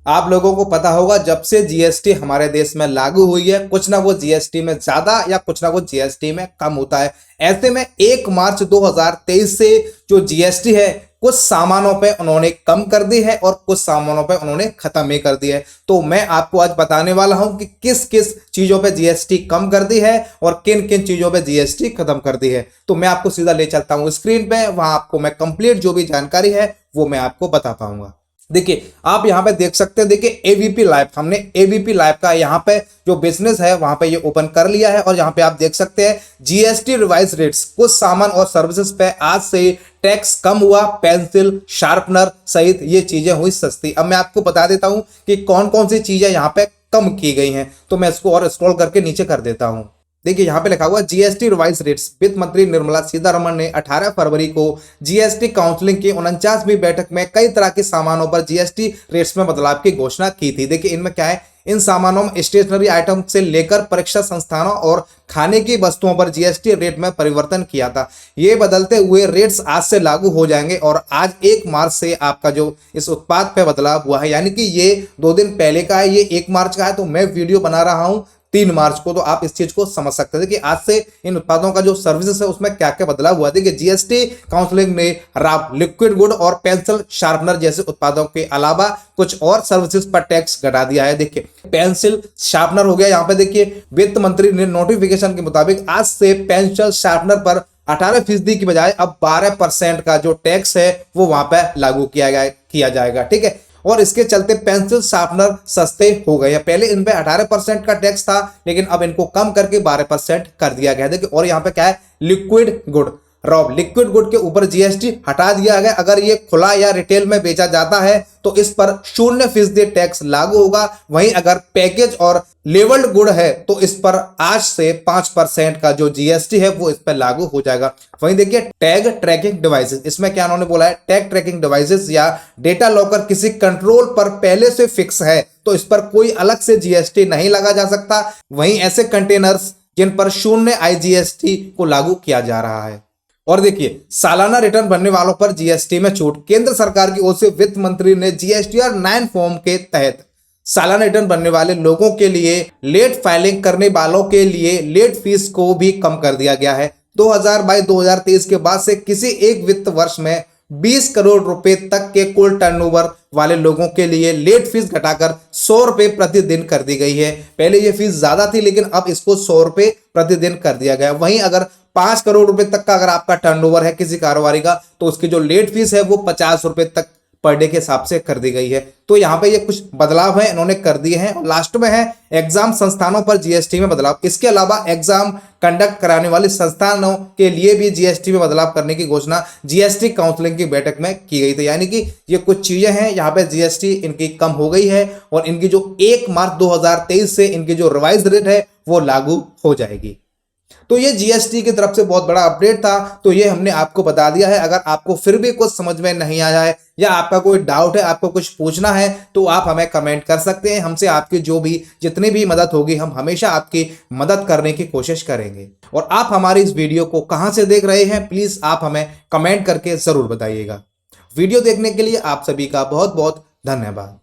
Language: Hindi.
आप लोगों को पता होगा जब से जीएसटी हमारे देश में लागू हुई है, कुछ ना कुछ जीएसटी में ज्यादा या कुछ ना कुछ जीएसटी में कम होता है। ऐसे में 1 मार्च 2023 से जो जीएसटी है कुछ सामानों पे उन्होंने कम कर दी है और कुछ सामानों पे उन्होंने खत्म ही कर दी है। तो मैं आपको आज बताने वाला हूं कि किस किस चीजों पे जीएसटी कम कर दी है और किन किन चीजों पे जीएसटी खत्म कर दी है। तो मैं आपको सीधा ले चलता हूं स्क्रीन पे, वहां आपको मैं कंप्लीट जो भी जानकारी है वो मैं आपको बता पाऊंगा। देखिए आप यहां पे देख सकते हैं, देखिए एवीपी लाइव, हमने एवीपी लाइव का यहां पे जो बिजनेस है वहां पे ये ओपन कर लिया है और यहां पे आप देख सकते हैं जीएसटी रिवाइज रेट्स, कुछ सामान और सर्विसेज पे आज से टैक्स कम हुआ, पेंसिल, शार्पनर सहित ये चीजें हुई सस्ती। अब मैं आपको बता देता हूं कि कौन कौन सी चीजें यहां पे कम की गई हैं, तो मैं इसको और स्क्रॉल करके नीचे कर देता हूं। देखिए यहां पे लिखा हुआ जीएसटी रिवाइज रेट्स। वित्त मंत्री निर्मला सीतारमण ने 18 फरवरी को जीएसटी काउंसिलिंग की 49वीं बैठक में कई तरह के सामानों पर जीएसटी रेट्स में बदलाव की घोषणा की थी। देखिए इनमें क्या है, इन सामानों में स्टेशनरी आइटम से लेकर परीक्षा संस्थानों और खाने की वस्तुओं पर जीएसटी रेट में परिवर्तन किया था। ये बदलते हुए रेट्स आज से लागू हो जाएंगे और आज 1 मार्च से आपका जो इस उत्पाद पे बदलाव हुआ है, यानी कि ये 2 दिन पहले का है, ये 1 मार्च का है, तो मैं वीडियो बना रहा हूं 3 मार्च को, तो आप इस चीज को समझ सकते हैं कि आज से इन उत्पादों का जो सर्विसेज है उसमें क्या क्या बदलाव हुआ। देखिए जीएसटी काउंसिलिंग ने राब, लिक्विड गुड और पेंसिल शार्पनर जैसे उत्पादों के अलावा कुछ और सर्विसेज पर टैक्स घटा दिया है। देखिए पेंसिल शार्पनर हो गया, यहाँ पे देखिए वित्त मंत्री ने नोटिफिकेशन के मुताबिक आज से पेंसिल शार्पनर पर 18% की बजाय अब 12% का जो टैक्स है वो वहां पर लागू किया जाएगा। ठीक है, और इसके चलते पेंसिल शार्पनर सस्ते हो गए हैं। पहले इन पे 18% का टैक्स था, लेकिन अब इनको कम करके 12% कर दिया गया है। देखिए और यहाँ पे क्या है, लिक्विड गुड, रॉब लिक्विड गुड के ऊपर जीएसटी हटा दिया गया। अगर ये खुला या रिटेल में बेचा जाता है तो इस पर 0% टैक्स लागू होगा। वहीं अगर पैकेज और लेवल्ड गुड है तो इस पर आज से 5% का जो जीएसटी है वो इस पर लागू हो जाएगा। वहीं देखिए टैग ट्रैकिंग डिवाइसेस, इसमें क्या उन्होंने बोला है, टैग ट्रैकिंग डिवाइसेस या डेटा लॉकर किसी कंट्रोल पर पहले से फिक्स है तो इस पर कोई अलग से जीएसटी नहीं लगा जा सकता। वहीं ऐसे कंटेनर्स जिन पर 0 आईजीएसटी को लागू किया जा रहा है। और देखिए सालाना रिटर्न भरने वालों पर जीएसटी में छूट, केंद्र सरकार की ओर से वित्त मंत्री ने जीएसटीआर 9 फॉर्म के तहत सालाना रिटर्न भरने वाले लोगों के लिए लेट फाइलिंग करने वालों के लिए लेट फीस को भी कम कर दिया गया है। 2022-2023 के बाद से किसी एक वित्त वर्ष में 20 करोड़ रुपए तक के कुल टर्नओवर वाले लोगों के लिए लेट फीस घटाकर 100 रुपए प्रतिदिन कर दी गई है। पहले ये फीस ज्यादा थी लेकिन अब इसको 100 रुपए प्रतिदिन कर दिया गया। वहीं अगर 5 करोड़ रुपए तक का अगर आपका टर्नओवर है किसी कारोबारी का तो उसकी जो लेट फीस है वो 50 रुपए तक पर डे के हिसाब से कर दी गई है। तो यहाँ पे ये कुछ बदलाव है इन्होंने कर दिए हैं। और लास्ट में है एग्जाम संस्थानों पर जीएसटी में बदलाव। इसके अलावा एग्जाम कंडक्ट कराने वाले संस्थानों के लिए भी जीएसटी में बदलाव करने की घोषणा जीएसटी काउंसिलिंग की बैठक में की गई थी। यानी कि ये कुछ चीजें हैं यहाँ पे जीएसटी इनकी कम हो गई है और इनकी जो 1 मार्च 2023 से इनकी जो रिवाइज रेट है वो लागू हो जाएगी। तो ये जीएसटी की तरफ से बहुत बड़ा अपडेट था, तो ये हमने आपको बता दिया है। अगर आपको फिर भी कुछ समझ में नहीं आया है या आपका कोई डाउट है, आपको कुछ पूछना है तो आप हमें कमेंट कर सकते हैं। हमसे आपकी जो भी जितनी भी मदद होगी हम हमेशा आपकी मदद करने की कोशिश करेंगे। और आप हमारी इस वीडियो को कहां से देख रहे हैं प्लीज आप हमें कमेंट करके जरूर बताइएगा। वीडियो देखने के लिए आप सभी का बहुत बहुत धन्यवाद।